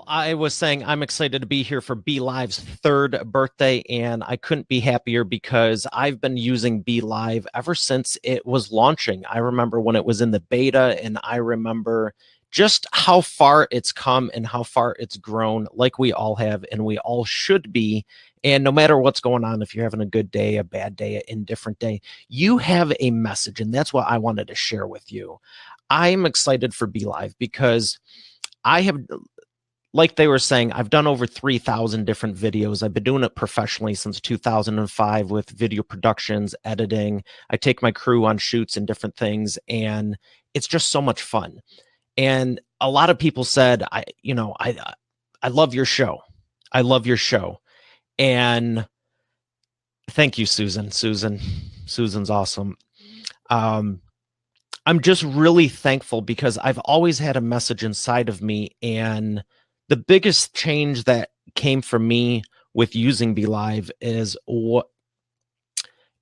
Well, I was saying I'm excited to be here for Be.Live's third birthday, and I couldn't be happier because I've been using Be.Live ever since it was launching. I remember when it was in the beta, and I remember just how far it's come and how far it's grown, like we all have, and we all should be. And no matter what's going on, if you're having a good day, a bad day, an indifferent day, you have a message, and that's what I wanted to share with you. I'm excited for Be.Live because I have, like they were saying, I've done over 3,000 different videos. I've been doing it professionally since 2005 with video productions, editing. I take my crew on shoots and different things, and it's just so much fun. And a lot of people said, I love your show. I love your show. And thank you, Susan. Susan's awesome. I'm just really thankful because I've always had a message inside of me, and the biggest change that came for me with using Be.Live is what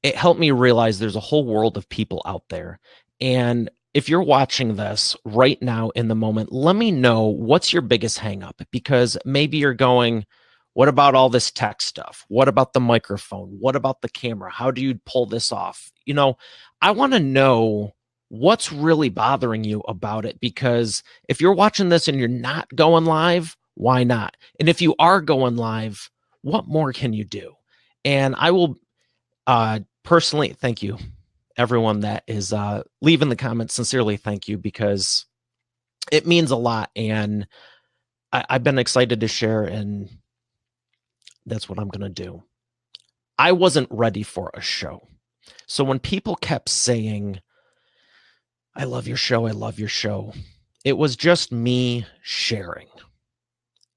it helped me realize there's a whole world of people out there. And if you're watching this right now in the moment, let me know what's your biggest hangup, because maybe you're going, what about all this tech stuff? What about the microphone? What about the camera? How do you pull this off? I want to know what's really bothering you about it, because if you're watching this and you're not going live, why not? And if you are going live, what more can you do? And I will personally thank you, everyone that is leaving the comments. Sincerely thank you, because it means a lot, and I've been excited to share, and that's what I'm going to do. I wasn't ready for a show. So when people kept saying, I love your show, I love your show, it was just me sharing.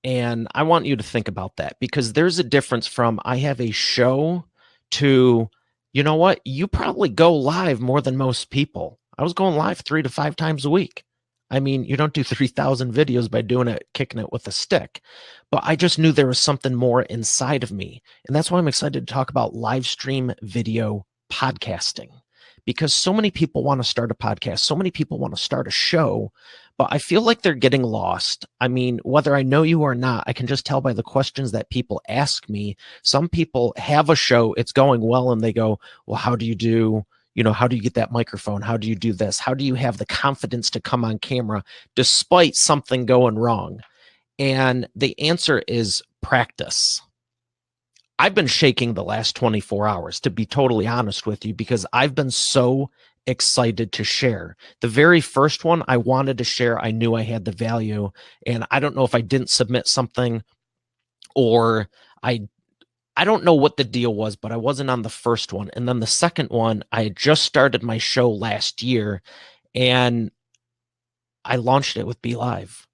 And I want you to think about that, because there's a difference from I have a show to, you know what, you probably go live more than most people. I was going live 3 to 5 times a week. I mean, you don't do 3,000 videos by doing it, kicking it with a stick. But I just knew there was something more inside of me. And that's why I'm excited to talk about live stream video podcasting, because so many people want to start a podcast. So many people want to start a show, but I feel like they're getting lost. I mean, whether I know you or not, I can just tell by the questions that people ask me. Some people have a show, it's going well, and they go, well, how do you do, how do you get that microphone? How do you do this? How do you have the confidence to come on camera despite something going wrong? And the answer is practice. I've been shaking the last 24 hours, to be totally honest with you, because I've been so excited to share. The very first one I wanted to share, I knew I had the value, and I don't know if I didn't submit something, or I don't know what the deal was, but I wasn't on the first one. And then the second one, I had just started my show last year, and I launched it with Be.Live.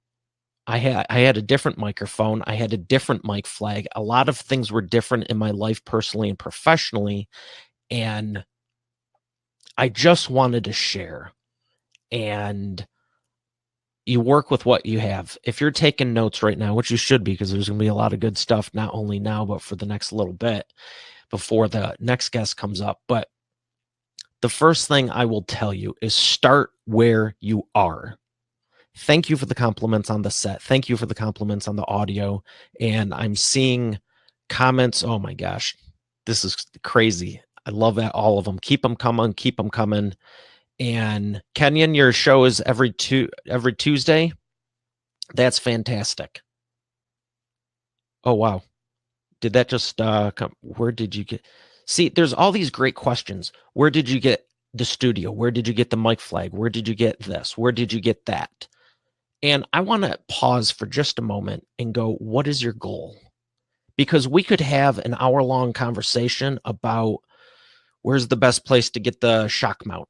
I had a different microphone. I had a different mic flag. A lot of things were different in my life, personally and professionally. And I just wanted to share. And you work with what you have. If you're taking notes right now, which you should be, because there's going to be a lot of good stuff, not only now, but for the next little bit before the next guest comes up. But the first thing I will tell you is start where you are. Thank you for the compliments on the set. Thank you for the compliments on the audio. And I'm seeing comments. Oh my gosh, this is crazy. I love all of them. Keep them coming. Keep them coming. And Kenyon, your show is every Tuesday. That's fantastic. Oh, wow. Did that just come? Where did you get? See, there's all these great questions. Where did you get the studio? Where did you get the mic flag? Where did you get this? Where did you get that? And I want to pause for just a moment and go, what is your goal? Because we could have an hour-long conversation about where's the best place to get the shock mount.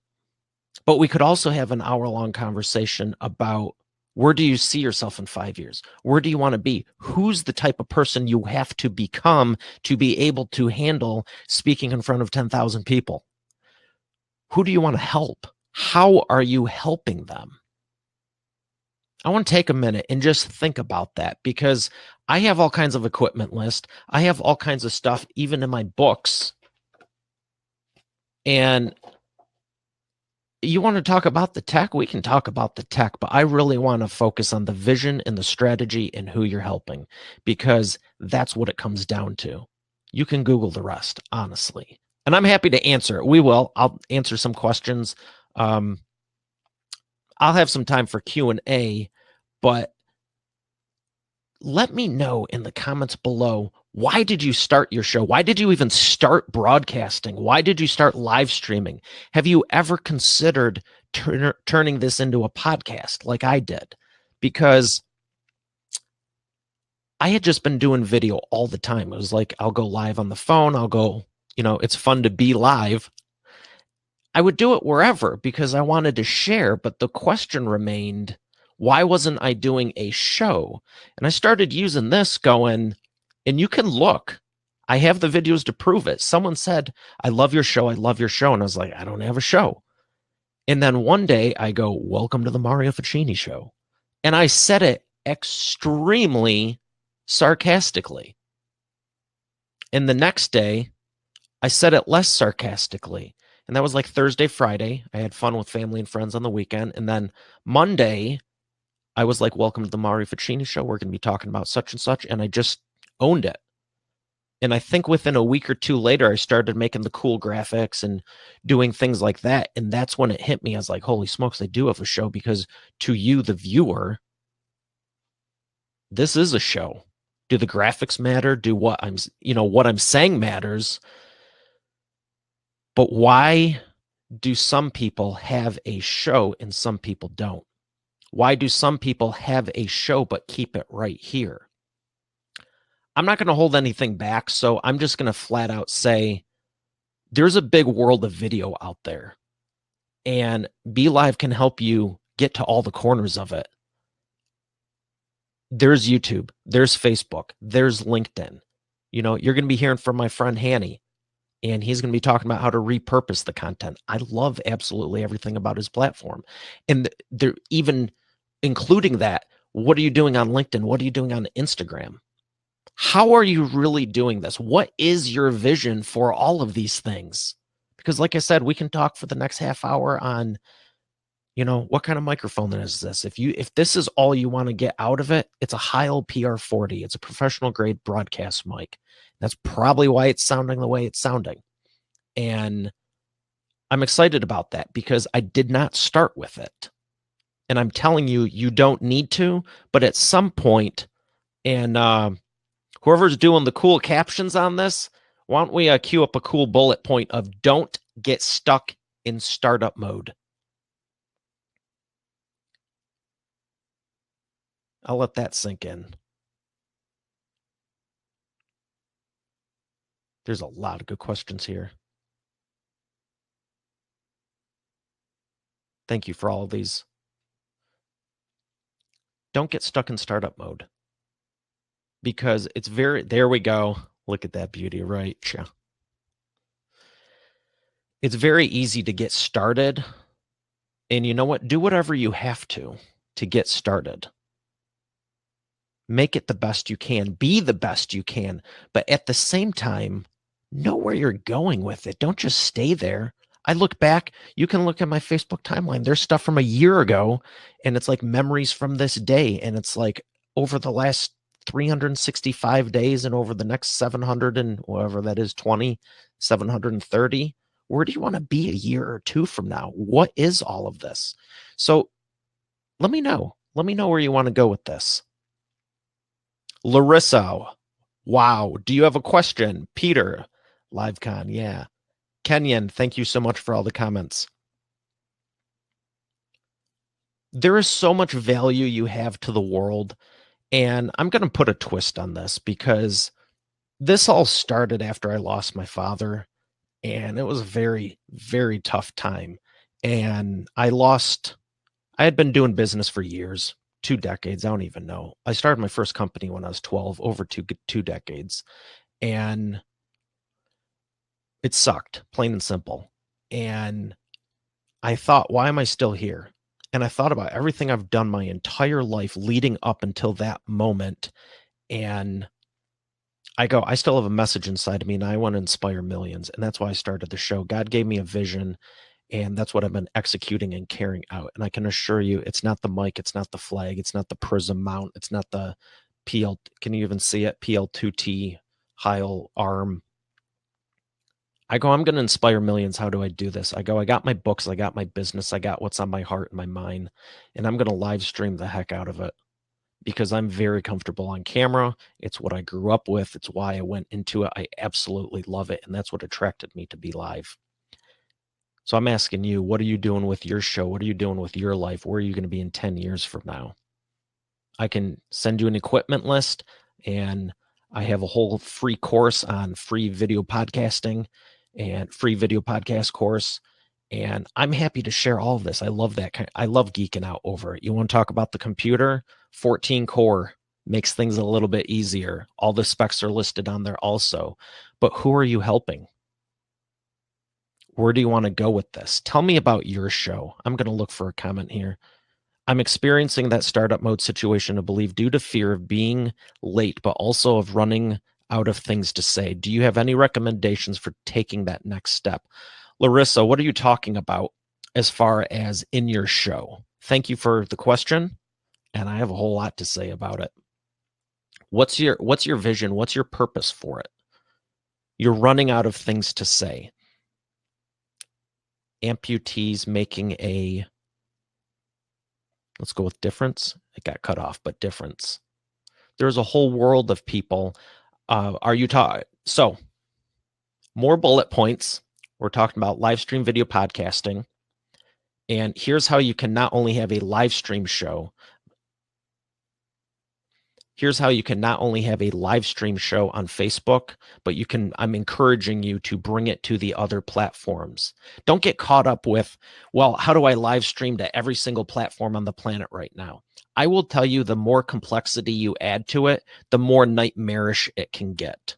But we could also have an hour-long conversation about where do you see yourself in 5 years? Where do you want to be? Who's the type of person you have to become to be able to handle speaking in front of 10,000 people? Who do you want to help? How are you helping them? I want to take a minute and just think about that, because I have all kinds of equipment list. I have all kinds of stuff, even in my books. And You want to talk about the tech? We can talk about the tech, but I really want to focus on the vision and the strategy and who you're helping, because that's what it comes down to. You can Google the rest, honestly. And I'm happy to answer it. We will. I'll answer some questions. Um, I'll have some time for Q&A, but let me know in the comments below, why did you start your show? Why did you even start broadcasting? Why did you start live streaming? Have you ever considered turning this into a podcast like I did? Because I had just been doing video all the time. It was like, I'll go live on the phone. I'll go, it's fun to be live. I would do it wherever because I wanted to share, but the question remained, why wasn't I doing a show? And I started using this going, and you can look. I have the videos to prove it. Someone said, I love your show. I love your show. And I was like, I don't have a show. And then one day I go, welcome to the Mario Fachini show. And I said it extremely sarcastically. And the next day I said it less sarcastically. And that was like Thursday, Friday. I had fun with family and friends on the weekend. And then Monday, I was like, welcome to the Mario Fachini show. We're going to be talking about such and such. And I just owned it. And I think within a week or two later, I started making the cool graphics and doing things like that. And that's when it hit me. I was like, holy smokes, I do have a show, because to you, the viewer, this is a show. Do the graphics matter? Do what I'm saying matters? But why do some people have a show and some people don't? Why do some people have a show but keep it right here? I'm not going to hold anything back, so I'm just going to flat out say there's a big world of video out there, and Be.Live can help you get to all the corners of it. There's YouTube, there's Facebook, there's LinkedIn. You're going to be hearing from my friend Hanny, and he's going to be talking about how to repurpose the content. I love absolutely everything about his platform. And they're even including that. What are you doing on LinkedIn? What are you doing on Instagram? How are you really doing this? What is your vision for all of these things? Because like I said, we can talk for the next half hour on, what kind of microphone is this? If this is all you want to get out of it, it's a Heil PR40. It's a professional grade broadcast mic. That's probably why it's sounding the way it's sounding. And I'm excited about that because I did not start with it. And I'm telling you, you don't need to, but at some point, and whoever's doing the cool captions on this, why don't we queue up a cool bullet point of don't get stuck in startup mode. I'll let that sink in. There's a lot of good questions here. Thank you for all of these. Don't get stuck in startup mode, because it's there we go. Look at that beauty, right? Yeah. It's very easy to get started. And you know what? Do whatever you have to get started. Make it the best you can. Be the best you can. But at the same time, know where you're going with it. Don't just stay there. I look back, you can look at my Facebook timeline. There's stuff from a year ago, and it's like memories from this day. And it's like over the last 365 days and over the next 700 and whatever that is, 730. Where do you want to be a year or two from now? What is all of this? So let me know. Let me know where you want to go with this. Larissa, wow. Do you have a question? Peter, LiveCon, yeah. Kenyon, thank you so much for all the comments. There is so much value you have to the world, and I'm going to put a twist on this because this all started after I lost my father, and it was a very, very tough time. And I had been doing business for years, 2 decades. I don't even know. I started my first company when I was 12, over two decades. And it sucked, plain and simple. And I thought, why am I still here? And I thought about everything I've done my entire life leading up until that moment. And I still have a message inside of me, and I want to inspire millions. And that's why I started the show. God gave me a vision, And that's what I've been executing and carrying out. And I can assure you, it's not the mic, it's not the flag, it's not the prism mount, it's not the PL. Can you even see it? PL2T Heil arm. I go, I'm going to inspire millions. How do I do this? I go, I got my books, I got my business, I got what's on my heart and my mind, and I'm going to live stream the heck out of it because I'm very comfortable on camera. It's what I grew up with. It's why I went into it. I absolutely love it. And that's what attracted me to Be.Live. So I'm asking you, what are you doing with your show? What are you doing with your life? Where are you going to be in 10 years from now? I can send you an equipment list, and I have a whole free course on free video podcasting and free video podcast course. And I'm happy to share all of this. I love that. I love geeking out over it. You want to talk about the computer? 14 core makes things a little bit easier. All the specs are listed on there also. But who are you helping? Where do you want to go with this? Tell me about your show. I'm going to look for a comment here. I'm experiencing that startup mode situation, I believe, due to fear of being late, but also of running out of things to say. Do you have any recommendations for taking that next step? Larissa, what are you talking about as far as in your show? Thank you for the question, and I have a whole lot to say about it. What's your vision? What's your purpose for it? You're running out of things to say. Amputees making a, let's go with difference. It got cut off, but difference. There's a whole world of people. Are you talking? So more bullet points. We're talking about live stream video podcasting. And here's how you can not only have a live stream show. Here's how you can not only have a live stream show on Facebook, but you can, I'm encouraging you to bring it to the other platforms. Don't get caught up with, well, how do I live stream to every single platform on the planet right now? I will tell you, the more complexity you add to it, the more nightmarish it can get.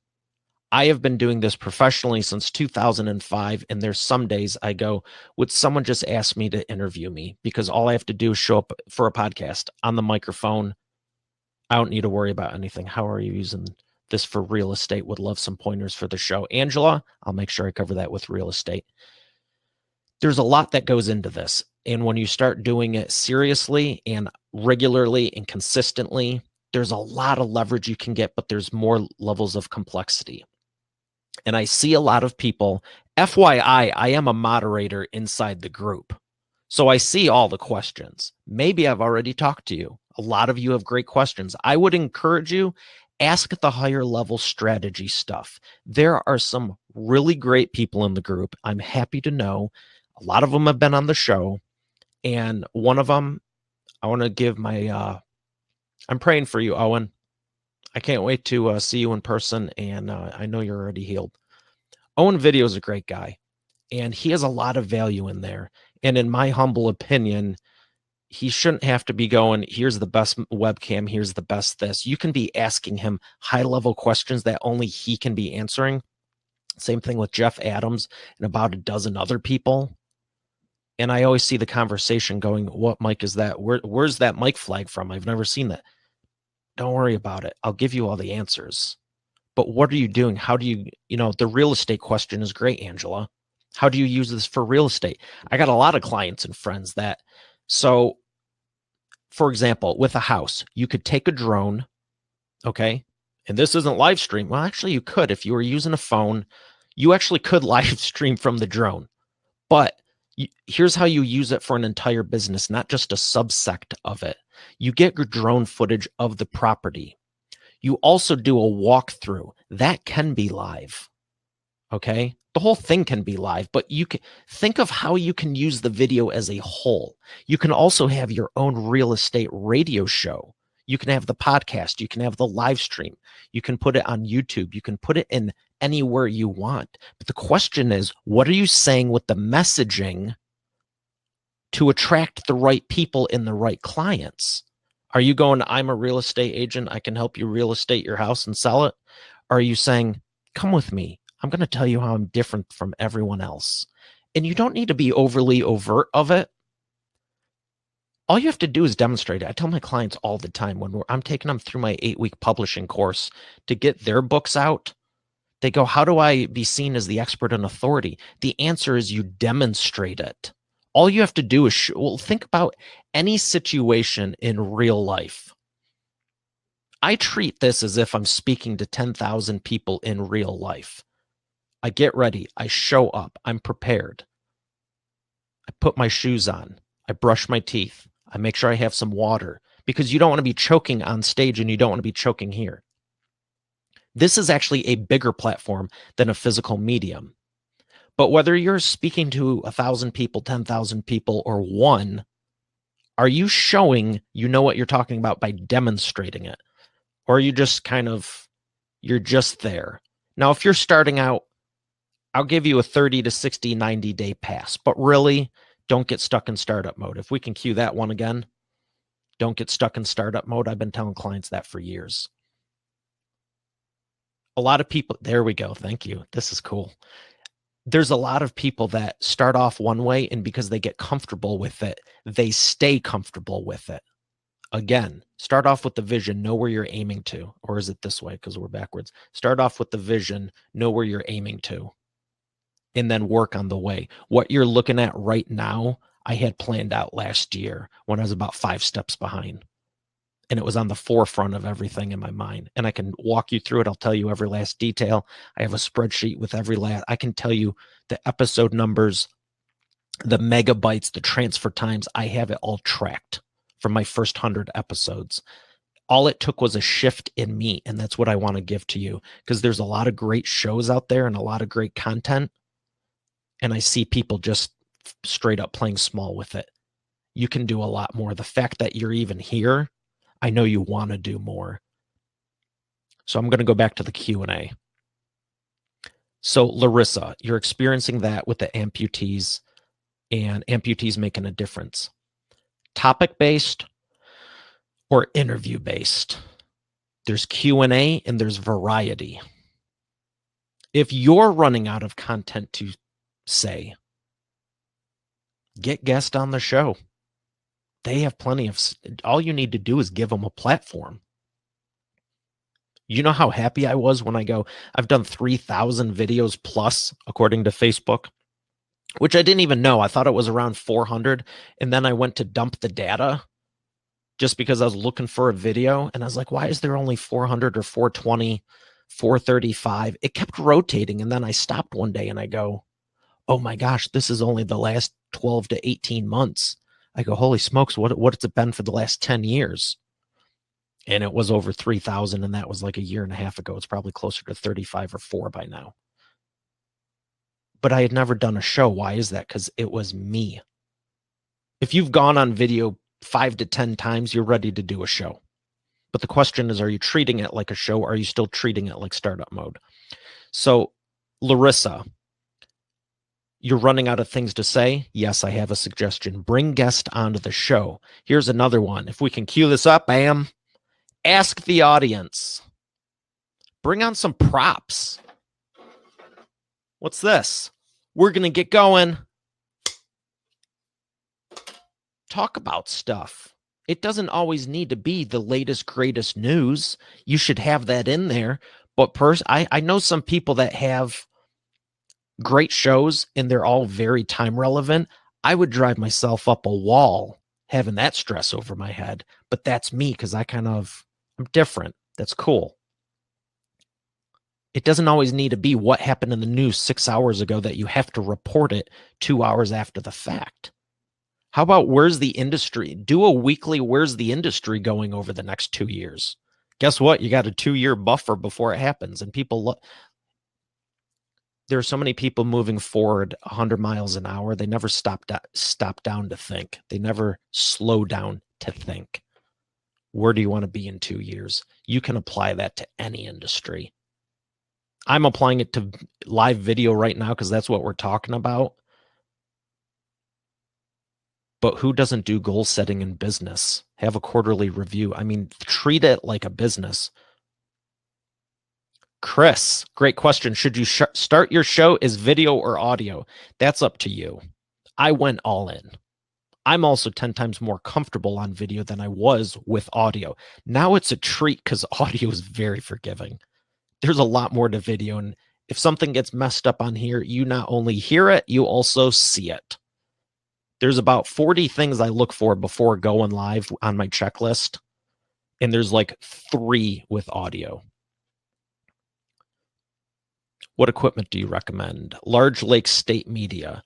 I have been doing this professionally since 2005, and there's some days I go, would someone just ask me to interview me? Because all I have to do is show up for a podcast on the microphone. I don't need to worry about anything. How are you using this for real estate? Would love some pointers for the show. Angela, I'll make sure I cover that with real estate. There's a lot that goes into this. And when you start doing it seriously and regularly and consistently, there's a lot of leverage you can get, but there's more levels of complexity. And I see a lot of people, FYI, I am a moderator inside the group. So I see all the questions. Maybe I've already talked to you. A lot of you have great questions. I would encourage you, ask the higher level strategy stuff. There are some really great people in the group. I'm happy to know. A lot of them have been on the show. And one of them, I want to give my, I'm praying for you, Owen. I can't wait to see you in person. And I know you're already healed. Owen Video is a great guy. And he has a lot of value in there. And in my humble opinion, he shouldn't have to be going, here's the best webcam, here's the best this. You can be asking him high-level questions that only he can be answering. Same thing with Jeff Adams and about a dozen other people. And I always see the conversation going, what mic is that? Where's that mic flag from? I've never seen that. Don't worry about it. I'll give you all the answers. But what are you doing? How do you, the real estate question is great, Angela. How do you use this for real estate? I got a lot of clients and friends that, so for example, with a house, you could take a drone, okay? And this isn't live stream. Well, actually you could. If you were using a phone, you actually could live stream from the drone. But here's how you use it for an entire business, not just a subsect of it. You get your drone footage of the property. You also do a walkthrough. That can be live, okay? The whole thing can be live, but you can think of how you can use the video as a whole. You can also have your own real estate radio show. You can have the podcast. You can have the live stream. You can put it on YouTube. You can put it in anywhere you want. But the question is, what are you saying with the messaging to attract the right people and the right clients? Are you going, I'm a real estate agent, I can help you real estate your house and sell it? Or are you saying, come with me, I'm going to tell you how I'm different from everyone else? And you don't need to be overly overt of it. All you have to do is demonstrate it. I tell my clients all the time when I'm taking them through my 8-week publishing course to get their books out, They go, how do I be seen as the expert and authority? The answer is you demonstrate it. All you have to do is, think about any situation in real life. I treat this as if I'm speaking to 10,000 people in real life. I get ready. I show up. I'm prepared. I put my shoes on. I brush my teeth. I make sure I have some water because you don't want to be choking on stage and you don't want to be choking here. This is actually a bigger platform than a physical medium. But whether you're speaking to 1,000 people, 10,000 people, or one, are you showing you know what you're talking about by demonstrating it? Or are you just you're just there? Now, if you're starting out, I'll give you a 30 to 60, 90-day pass. But really, don't get stuck in startup mode. If we can cue that one again, don't get stuck in startup mode. I've been telling clients that for years. A lot of people, there we go. Thank you. This is cool. There's a lot of people that start off one way, and because they get comfortable with it, they stay comfortable with it. Again, start off with the vision, know where you're aiming to. Or is it this way? Because we're backwards. Start off with the vision, know where you're aiming to, and then work on the way. What you're looking at right now, I had planned out last year when I was about 5 steps behind. And it was on the forefront of everything in my mind. And I can walk you through it. I'll tell you every last detail. I have a spreadsheet with every last, I can tell you the episode numbers, the megabytes, the transfer times. I have it all tracked from my first 100 episodes. All it took was a shift in me. And that's what I want to give to you, because there's a lot of great shows out there and a lot of great content. And I see people just straight up playing small with it. You can do a lot more. The fact that you're even here, I know you want to do more. So I'm going to go back to the Q&A. So Larissa, you're experiencing that with the amputees and amputees making a difference. Topic-based or interview-based? There's Q&A and there's variety. If you're running out of content to say, get guests on the show. They have plenty of, all you need to do is give them a platform. You know how happy I was when I've done 3,000 videos plus, according to Facebook, which I didn't even know. I thought it was around 400. And then I went to dump the data just because I was looking for a video. And I was like, why is there only 400 or 420, 435? It kept rotating. And then I stopped one day and I go, oh my gosh, this is only the last 12 to 18 months. I go, holy smokes, what's it been for the last 10 years? And it was over 3,000, and that was like a year and a half ago. It's probably closer to 35 or 4 by now. But I had never done a show. Why is that? Because it was me. If you've gone on video 5 to 10 times, you're ready to do a show. But the question is, are you treating it like a show? Or are you still treating it like startup mode? So, Larissa, you're running out of things to say? Yes, I have a suggestion. Bring guests onto the show. Here's another one. If we can cue this up, bam. Ask the audience. Bring on some props. What's this? We're going to get going. Talk about stuff. It doesn't always need to be the latest, greatest news. You should have that in there. But I know some people that have great shows and they're all very time relevant. I would drive myself up a wall having that stress over my head, but that's me because I'm different. That's cool. It doesn't always need to be what happened in the news 6 hours ago that you have to report it 2 hours after the fact. How about where's the industry? Do a weekly where's the industry going over the next 2 years. Guess what? You got a 2-year buffer before it happens, and people there are so many people moving forward 100 miles an hour. They never stop down to think. They never slow down to think. Where do you want to be in 2 years? You can apply that to any industry. I'm applying it to live video right now because that's what we're talking about. But who doesn't do goal setting in business? Have a quarterly review. I mean, treat it like a business. Chris, great question. Should you start your show as video or audio? That's up to you. I went all in. I'm also 10 times more comfortable on video than I was with audio. Now it's a treat because audio is very forgiving. There's a lot more to video, and If something gets messed up on here, you not only hear it, you also see it. There's about 40 things I look for before going live on my checklist, and there's like 3 with audio. What equipment do you recommend? Large Lake State Media.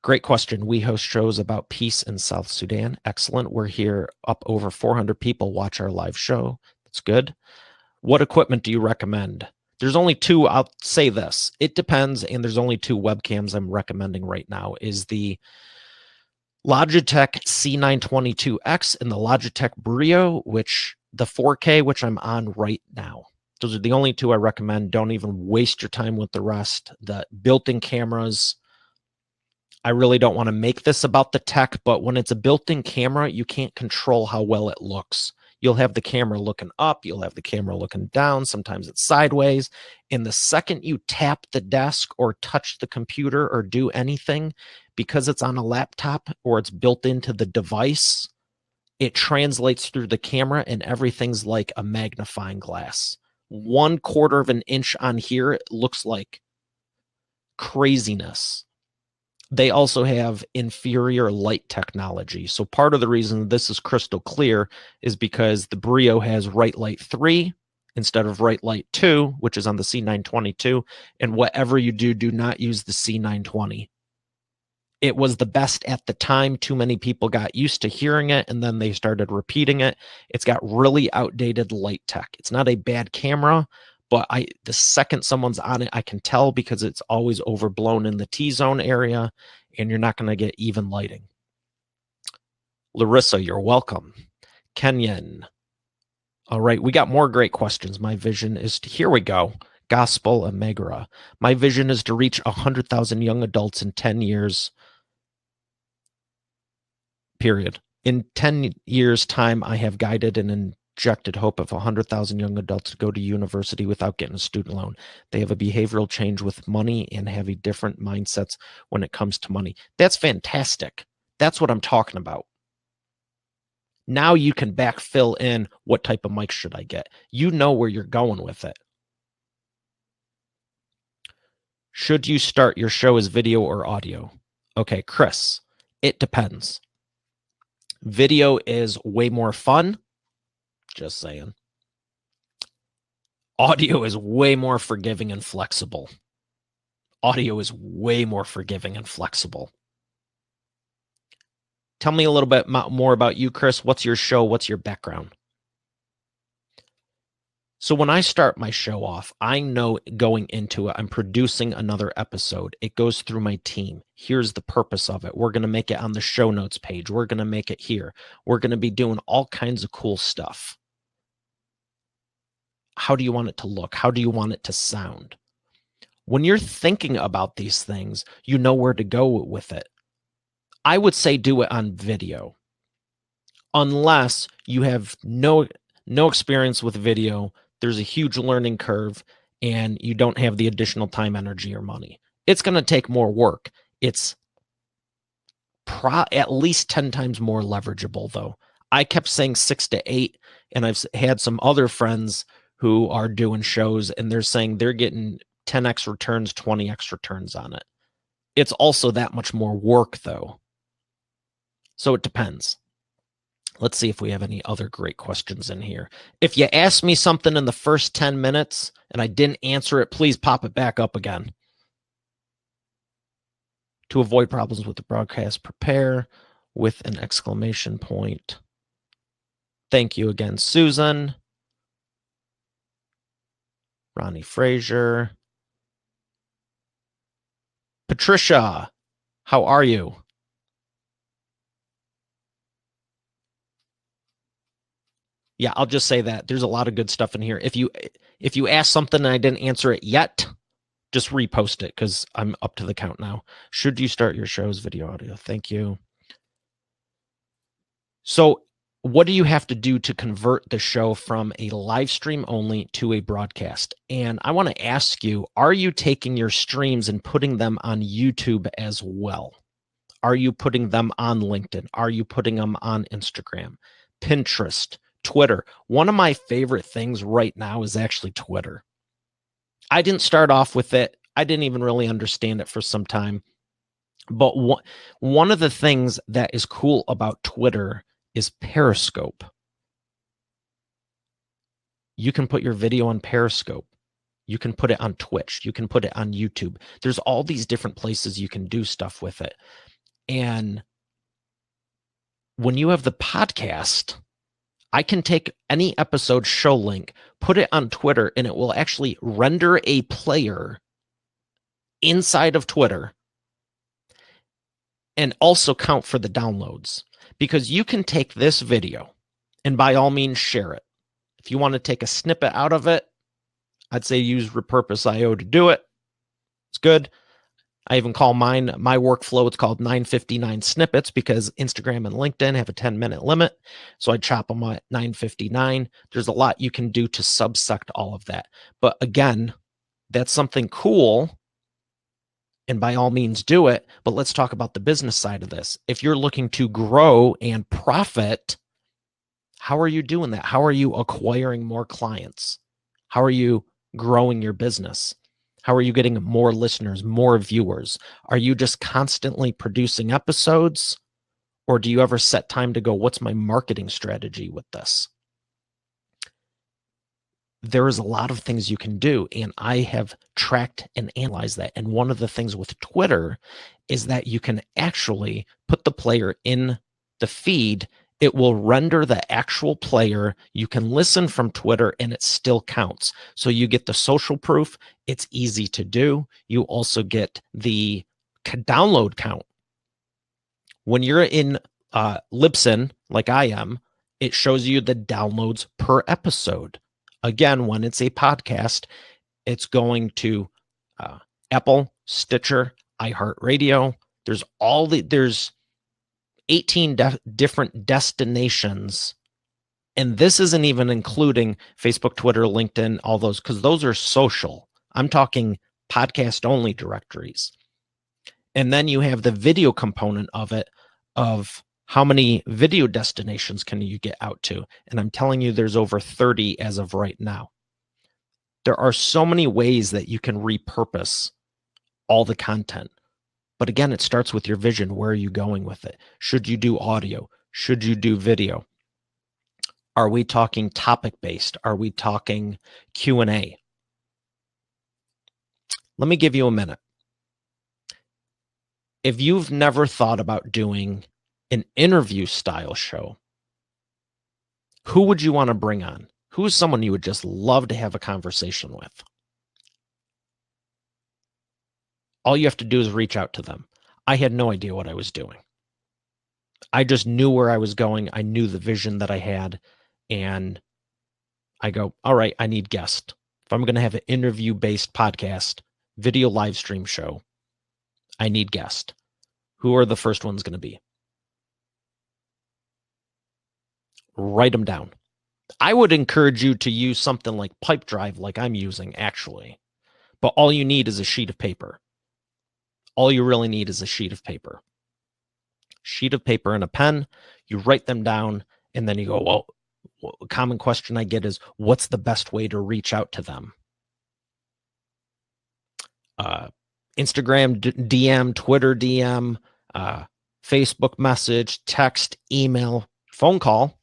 Great question. We host shows about peace in South Sudan. Excellent. We're here up over 400 people watch our live show. That's good. What equipment do you recommend? There's only 2. I'll say this. It depends, and there's only 2 webcams I'm recommending right now is the Logitech C922X and the Logitech Brio, which the 4K, which I'm on right now. Those are the only 2 I recommend. Don't even waste your time with the rest. The built-in cameras, I really don't want to make this about the tech, but when it's a built-in camera, you can't control how well it looks. You'll have the camera looking up, you'll have the camera looking down, sometimes it's sideways. And the second you tap the desk or touch the computer or do anything, because it's on a laptop or it's built into the device, it translates through the camera and everything's like a magnifying glass. 1/4 of an inch on here, it looks like craziness. They also have inferior light technology. So part of the reason this is crystal clear is because the Brio has Right Light 3 instead of Right Light 2, which is on the C922. And whatever you do, do not use the C920. It was the best at the time. Too many people got used to hearing it, and then they started repeating it. It's got really outdated light tech. It's not a bad camera, but the second someone's on it, I can tell because it's always overblown in the T-zone area, and you're not going to get even lighting. Larissa, you're welcome. Kenyon. All right, we got more great questions. My vision is to, here we go. Gospel Amegara. My vision is to reach 100,000 young adults in 10 years. Period. In 10 years' time, I have guided and injected hope of 100,000 young adults to go to university without getting a student loan. They have a behavioral change with money and have a different mindsets when it comes to money. That's fantastic. That's what I'm talking about. Now you can backfill in what type of mic should I get. You know where you're going with it. Should you start your show as video or audio? Okay, Chris, it depends. Video is way more fun. Just saying. Audio is way more forgiving and flexible. Audio is way more forgiving and flexible. Tell me a little bit more about you, Chris. What's your show? What's your background? So when I start my show off, I know going into it, I'm producing another episode. It goes through my team. Here's the purpose of it. We're going to make it on the show notes page. We're going to make it here. We're going to be doing all kinds of cool stuff. How do you want it to look? How do you want it to sound? When you're thinking about these things, you know where to go with it. I would say do it on video. Unless you have no experience with video, there's a huge learning curve, and you don't have the additional time, energy, or money. It's going to take more work. It's at least 10 times more leverageable, though. I kept saying 6 to 8, and I've had some other friends who are doing shows, and they're saying they're getting 10x returns, 20x returns on it. It's also that much more work, though. So it depends. Let's see if we have any other great questions in here. If you ask me something in the first 10 minutes and I didn't answer it, please pop it back up again. To avoid problems with the broadcast, prepare with an exclamation point. Thank you again, Susan. Ronnie Frazier. Patricia, how are you? Yeah, I'll just say that there's a lot of good stuff in here. If you ask something and I didn't answer it yet, just repost it because I'm up to the count now. Should you start your show's video audio? Thank you. So what do you have to do to convert the show from a live stream only to a broadcast? And I want to ask you, are you taking your streams and putting them on YouTube as well? Are you putting them on LinkedIn? Are you putting them on Instagram, Pinterest, Twitter? One of my favorite things right now is actually Twitter. I didn't start off with it. I didn't even really understand it for some time. But one of the things that is cool about Twitter is Periscope. You can put your video on Periscope. You can put it on Twitch. You can put it on YouTube. There's all these different places you can do stuff with it. And when you have the podcast, I can take any episode show link, put it on Twitter, and it will actually render a player inside of Twitter and also count for the downloads. Because you can take this video and by all means share it. If you want to take a snippet out of it, I'd say use Repurpose.io to do it. It's good. I even call my workflow, it's called 959 snippets, because Instagram and LinkedIn have a 10-minute limit. So I chop them at 959. There's a lot you can do to subsect all of that. But again, that's something cool. And by all means do it. But let's talk about the business side of this. If you're looking to grow and profit, how are you doing that? How are you acquiring more clients? How are you growing your business? How are you getting more listeners, more viewers? Are you just constantly producing episodes? Or do you ever set time to go, what's my marketing strategy with this? There is a lot of things you can do, and I have tracked and analyzed that. And one of the things with Twitter is that you can actually put the player in the feed. It will render the actual player. You can listen from Twitter and it still counts. So you get the social proof. It's easy to do. You also get the download count. When you're in Libsyn, like I am, it shows you the downloads per episode. Again, when it's a podcast, it's going to Apple, Stitcher, iHeartRadio. There's 18 different destinations. And this isn't even including Facebook, Twitter, LinkedIn, all those, because those are social. I'm talking podcast only directories. And then you have the video component of it, of how many video destinations can you get out to? And I'm telling you, there's over 30 as of right now. There are so many ways that you can repurpose all the content. But again, it starts with your vision. Where are you going with it? Should you do audio? Should you do video? Are we talking topic-based? Are we talking Q&A? Let me give you a minute. If you've never thought about doing an interview style show, who would you want to bring on? Who's someone you would just love to have a conversation with? All you have to do is reach out to them. I had no idea what I was doing. I just knew where I was going. I knew the vision that I had. And I go, all right, I need guests. If I'm going to have an interview-based podcast, video live stream show, I need guests. Who are the first ones going to be? Write them down. I would encourage you to use something like Pipedrive, like I'm using, actually. But all you need is a sheet of paper. All you really need is a sheet of paper. Sheet of paper and a pen. You write them down, and then you go, well, a common question I get is, what's the best way to reach out to them? Instagram DM, Twitter DM, Facebook message, text, email, phone call.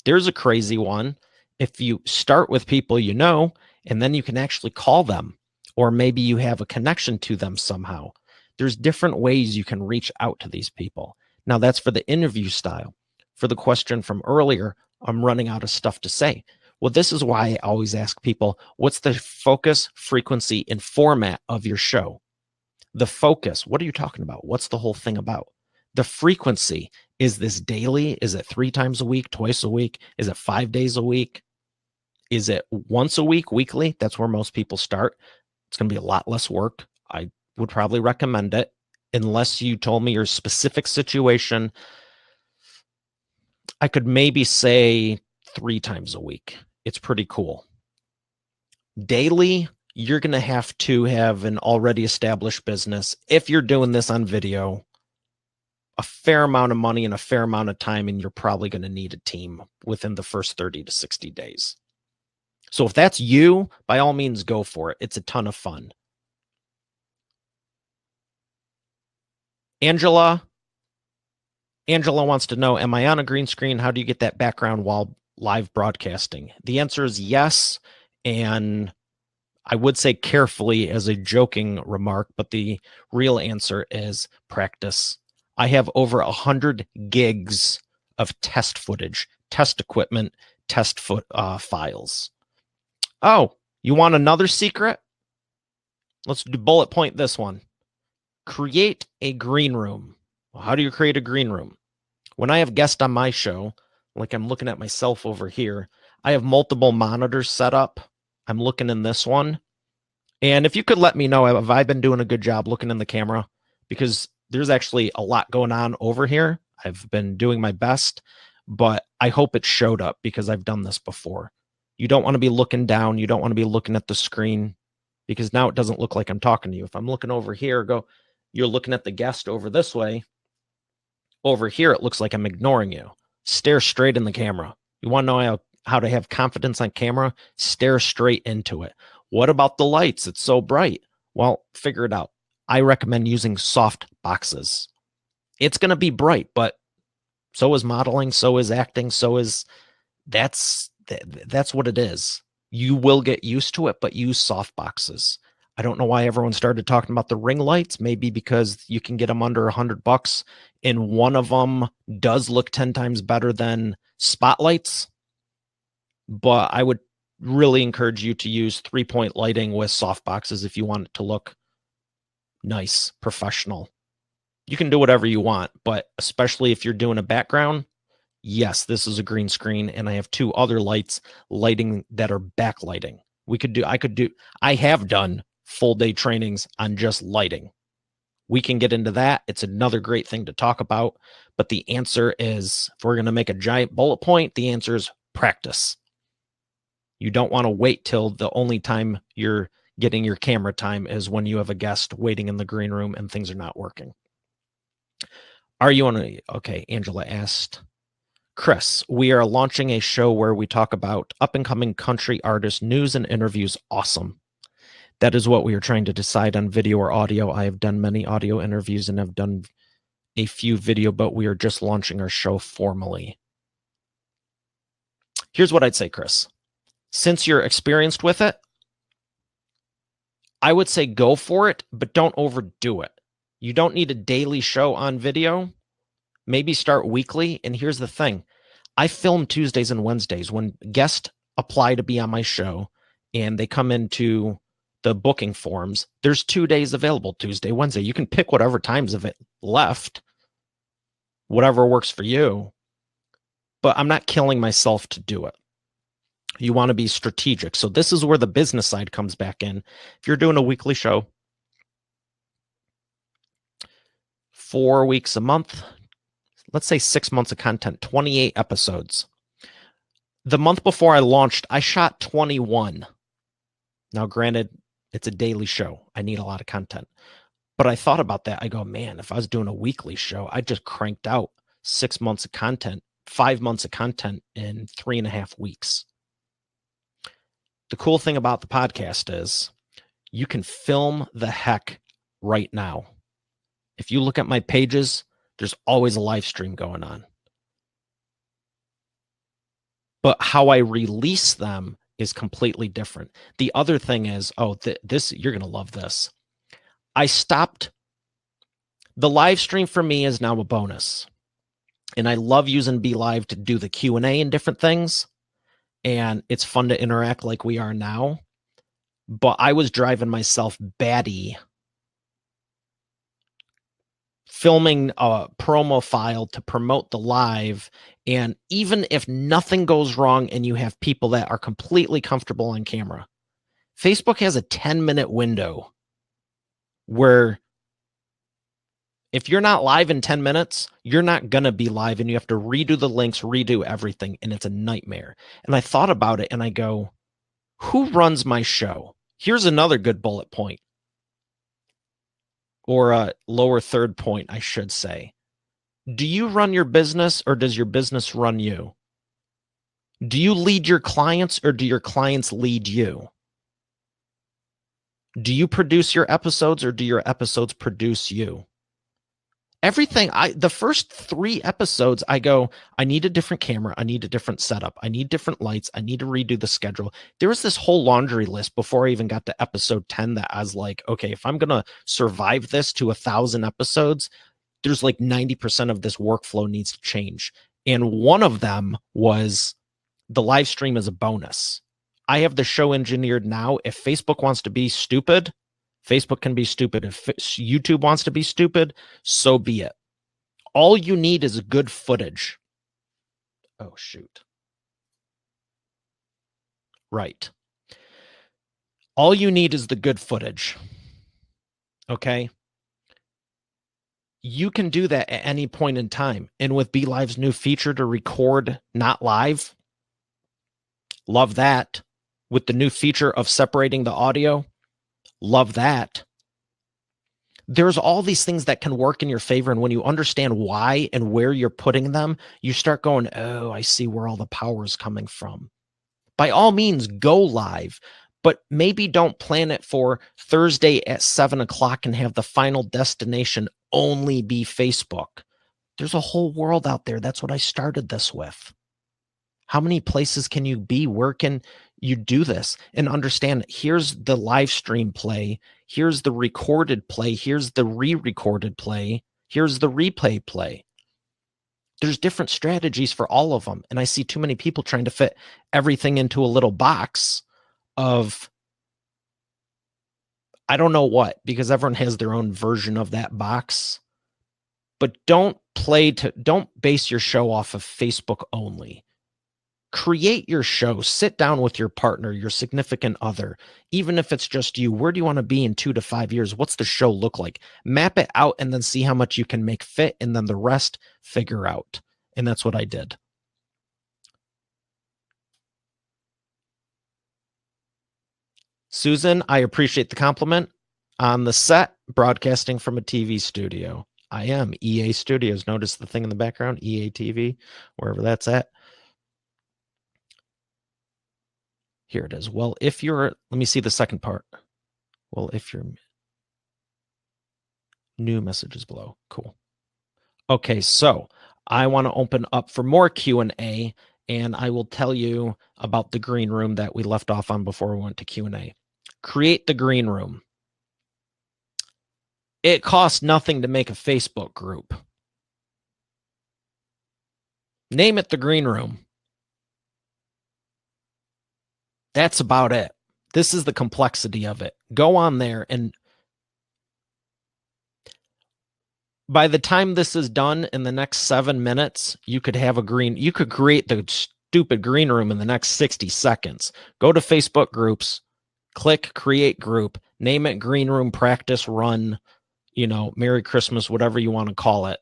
There's a crazy one. If you start with people you know, and then you can actually call them, or maybe you have a connection to them somehow. There's different ways you can reach out to these people. Now, that's for the interview style. For the question from earlier, I'm running out of stuff to say. Well, this is why I always ask people, what's the focus, frequency, and format of your show? The focus, what are you talking about? What's the whole thing about? The frequency, is this daily? Is it 3 times a week, twice a week? Is it 5 days a week? Is it once a week, weekly? That's where most people start. It's going to be a lot less work. I would probably recommend it, unless you told me your specific situation. I could maybe say 3 times a week. It's pretty cool. Daily, you're going to have an already established business. If you're doing this on video, a fair amount of money and a fair amount of time, and you're probably going to need a team within the first 30 to 60 days. So if that's you, by all means, go for it. It's a ton of fun. Angela wants to know, am I on a green screen? How do you get that background while live broadcasting? The answer is yes. And I would say carefully as a joking remark, but the real answer is practice. I have over 100 gigs of test footage, test equipment, test files. Oh, you want another secret? Let's do bullet point this one. Create a green room. Well, how do you create a green room? When I have guests on my show, like I'm looking at myself over here, I have multiple monitors set up. I'm looking in this one. And if you could let me know, have I been doing a good job looking in the camera? Because there's actually a lot going on over here. I've been doing my best, but I hope it showed up because I've done this before. You don't want to be looking down. You don't want to be looking at the screen because now it doesn't look like I'm talking to you. If I'm looking over here, you're looking at the guest over this way. Over here, it looks like I'm ignoring you. Stare straight in the camera. You want to know how to have confidence on camera? Stare straight into it. What about the lights? It's so bright. Well, figure it out. I recommend using soft boxes. It's going to be bright, but so is modeling, so is acting, that's what it is. You will get used to it, but use soft boxes. I don't know why everyone started talking about the ring lights. Maybe because you can get them under $100, and one of them does look 10 times better than spotlights. But I would really encourage you to use 3-point lighting with soft boxes if you want it to look nice, professional. You can do whatever you want, but especially if you're doing a background, yes, this is a green screen, and I have 2 other lights lighting that are backlighting. I have done full day trainings on just lighting. We can get into that. It's another great thing to talk about, but the answer is, if we're going to make a giant bullet point, the answer is practice. You don't want to wait till the only time you're getting your camera time is when you have a guest waiting in the green room and things are not working. Are you on a, okay, Angela asked, Chris, we are launching a show where we talk about up-and-coming country artists, news and interviews. Awesome. That is what we are trying to decide on, video or audio. I have done many audio interviews and have done a few video, but we are just launching our show formally. Here's what I'd say, Chris. Since you're experienced with it, I would say go for it, but don't overdo it. You don't need a daily show on video. Maybe start weekly. And here's the thing. I film Tuesdays and Wednesdays. When guests apply to be on my show and they come into the booking forms, there's 2 days available, Tuesday, Wednesday. You can pick whatever times of it left, whatever works for you. But I'm not killing myself to do it. You want to be strategic. So this is where the business side comes back in. If you're doing a weekly show, 4 weeks a month, let's say 6 months of content, 28 episodes. The month before I launched, I shot 21. Now, granted, it's a daily show. I need a lot of content. But I thought about that. I go, man, if I was doing a weekly show, I just cranked out 6 months of content, 5 months of content in 3.5 weeks. The cool thing about the podcast is you can film the heck right now. If you look at my pages, there's always a live stream going on. But how I release them is completely different. The other thing is, this you're going to love this. I stopped. The live stream for me is now a bonus. And I love using Be.Live to do the Q&A and different things. And it's fun to interact like we are now. But I was driving myself batty filming a promo file to promote the live. And even if nothing goes wrong and you have people that are completely comfortable on camera, Facebook has a 10-minute window where if you're not live in 10 minutes, you're not going to be live and you have to redo the links, redo everything. And it's a nightmare. And I thought about it and I go, who runs my show? Here's another good bullet point, or a lower third point, I should say. Do you run your business or does your business run you? Do you lead your clients or do your clients lead you? Do you produce your episodes or do your episodes produce you? Everything the first 3 episodes, I go, I need a different camera. I need a different setup. I need different lights. I need to redo the schedule. There was this whole laundry list before I even got to episode 10 that I was like, okay, if I'm going to survive this to 1,000 episodes, there's like 90% of this workflow needs to change. And one of them was the live stream as a bonus. I have the show engineered now. If Facebook wants to be stupid, Facebook can be stupid. If YouTube wants to be stupid, so be it. All you need is good footage. Oh, shoot. Right. All you need is the good footage. Okay? You can do that at any point in time. And with BeLive's new feature to record not live, love that. With the new feature of separating the audio, love that. There's all these things that can work in your favor. And when you understand why and where you're putting them, you start going, oh, I see where all the power is coming from. By all means, go live, but maybe don't plan it for Thursday at 7:00 and have the final destination only be Facebook. There's a whole world out there. That's what I started this with. How many places can you be? Where can you do this? And understand, here's the live stream play. Here's the recorded play. Here's the re-recorded play. Here's the replay play. There's different strategies for all of them. And I see too many people trying to fit everything into a little box of, I don't know what, because everyone has their own version of that box. But don't base your show off of Facebook only. Create your show. Sit down with your partner, your significant other, even if it's just you. Where do you want to be in 2 to 5 years? What's the show look like? Map it out and then see how much you can make fit, and then the rest figure out. And that's what I did. Susan, I appreciate the compliment. On the set, broadcasting from a TV studio. I am EA Studios. Notice the thing in the background, EA TV, wherever that's at. Here it is. Well, if you're, let me see the second part. Well, if you're new messages below. Cool. Okay, so I want to open up for more Q&A, and I will tell you about the green room that we left off on before we went to Q&A. Create the green room. It costs nothing to make a Facebook group. Name it the green room. That's about it. This is the complexity of it. Go on there, and by the time this is done in the next 7 minutes, you could have you could create the stupid green room in the next 60 seconds. Go to Facebook groups, click create group, name it green room practice run, Merry Christmas, whatever you want to call it.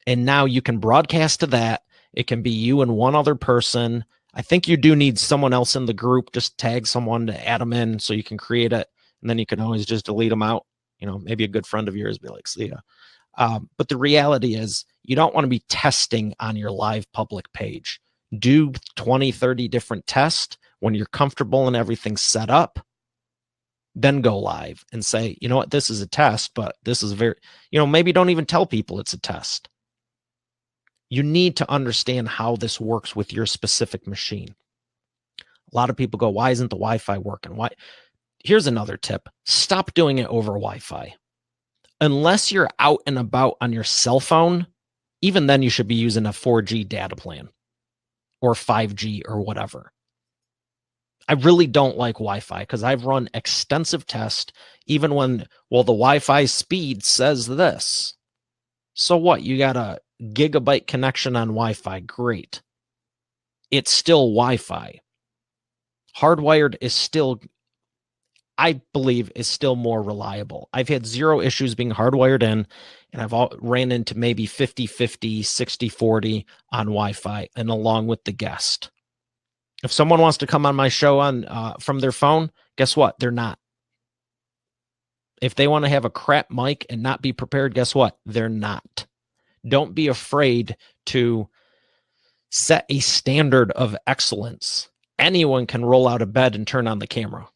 And now you can broadcast to that. It can be you and one other person. I think you do need someone else in the group. Just tag someone to add them in so you can create it. And then you can always just delete them out. Maybe a good friend of yours be like, see ya. But the reality is you don't want to be testing on your live public page. Do 20, 30 different tests. When you're comfortable and everything's set up, then go live and say, you know what, this is a test, but this is maybe don't even tell people it's a test. You need to understand how this works with your specific machine. A lot of people go, why isn't the Wi-Fi working? Why? Here's another tip. Stop doing it over Wi-Fi. Unless you're out and about on your cell phone, even then you should be using a 4G data plan or 5G or whatever. I really don't like Wi-Fi because I've run extensive tests even when, the Wi-Fi speed says this. So what? You got a gigabyte connection on Wi-Fi. Great. It's still Wi-Fi. Hardwired is still, I believe, is still more reliable. I've had zero issues being hardwired in, and I've ran into maybe 50-50, 60-40 on Wi-Fi, and along with the guest. If someone wants to come on my show from their phone, guess what? They're not. If they want to have a crap mic and not be prepared, guess what? They're not. Don't be afraid to Set a standard of excellence. Anyone can roll out of bed and turn on the camera.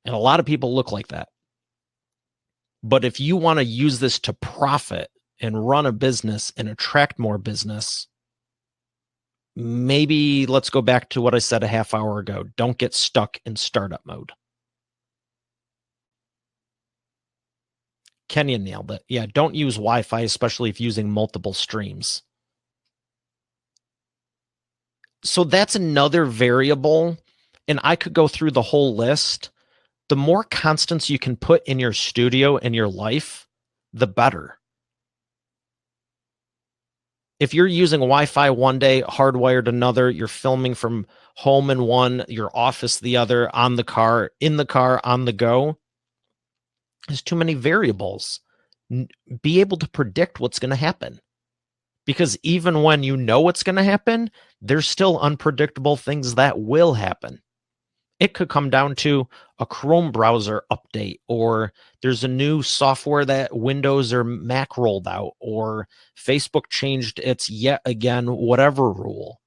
And a lot of people look like that. But if you want to use this to profit and run a business and attract more business, maybe let's go back to what I said a half hour ago. Don't get stuck in startup mode. Kenya nailed it. Yeah, don't use Wi-Fi, especially if using multiple streams. So that's another variable, and I could go through the whole list. The more constants you can put in your studio and your life, the better. If you're using Wi-Fi one day, hardwired another, you're filming from home in one, your office the other, on the car, in the car, on the go, there's too many variables. Be able to predict what's going to happen. Because even when you know what's going to happen, there's still unpredictable things that will happen. It could come down to a Chrome browser update, or there's a new software that Windows or Mac rolled out, or Facebook changed its yet again whatever rule.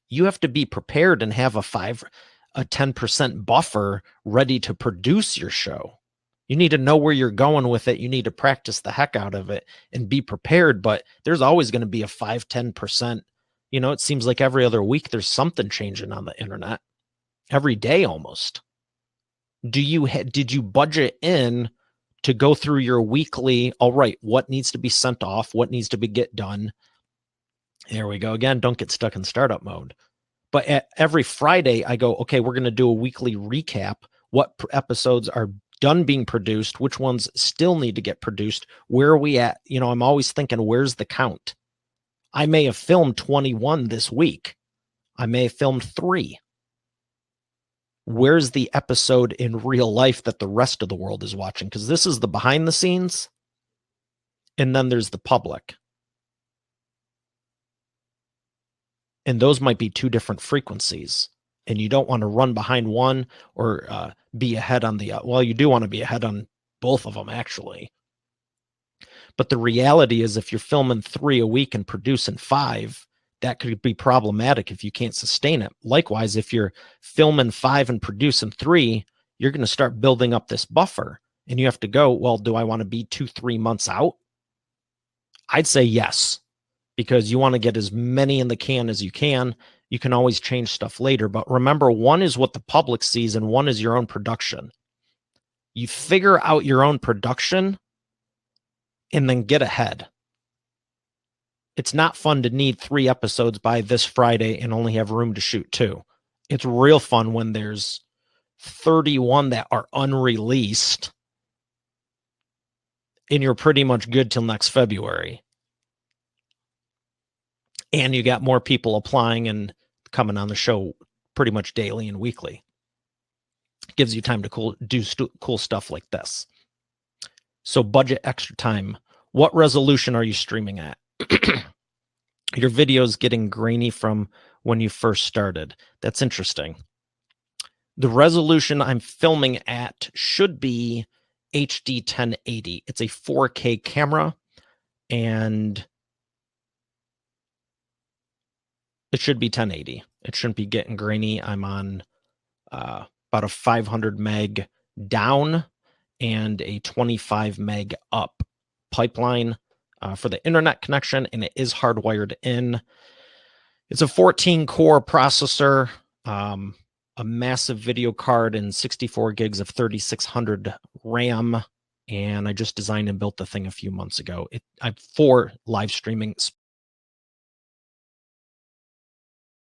You have to be prepared and have a 10% buffer ready to produce your show. You need to know where you're going with it. You need to practice the heck out of it and be prepared, but there's always going to be a 5-10%. You know, it seems like every other week there's something changing on the internet. Every day almost. Did you budget in to go through your weekly, all right, what needs to be sent off, what needs to be get done? There we go again. Don't get stuck in startup mode. But every Friday I go, okay, we're going to do a weekly recap. What episodes are done being produced? Which ones still need to get produced? Where are we at? You know, I'm always thinking, where's the count? I may have filmed 21 this week. I may have filmed 3. Where's the episode in real life that the rest of the world is watching? Because this is the behind the scenes, and then there's the public. And those might be 2 different frequencies. And you don't want to run behind one or be ahead on the, well, you do want to be ahead on both of them, actually. But the reality is if you're filming 3 a week and producing 5, that could be problematic if you can't sustain it. Likewise, if you're filming 5 and producing 3, you're going to start building up this buffer. And you have to go, well, do I want to be 2-3 months out? I'd say yes, because you want to get as many in the can as you can. You can always change stuff later. But remember, one is what the public sees and one is your own production. You figure out your own production and then get ahead. It's not fun to need 3 episodes by this Friday and only have room to shoot 2. It's real fun when there's 31 that are unreleased and you're pretty much good till next February. And you got more people applying and coming on the show pretty much daily and weekly. It gives you time to do cool stuff like this. So budget extra time. What resolution are you streaming at? Your video's getting grainy from when you first started. That's interesting. The resolution I'm filming at should be HD 1080. It's a 4K camera, and it should be 1080. It shouldn't be getting grainy. I'm on about a 500 meg down and a 25 meg up pipeline for the internet connection, and it is hardwired in. It's a 14-core processor, a massive video card, and 64 gigs of 3600 RAM. And I just designed and built the thing a few months ago. For live streaming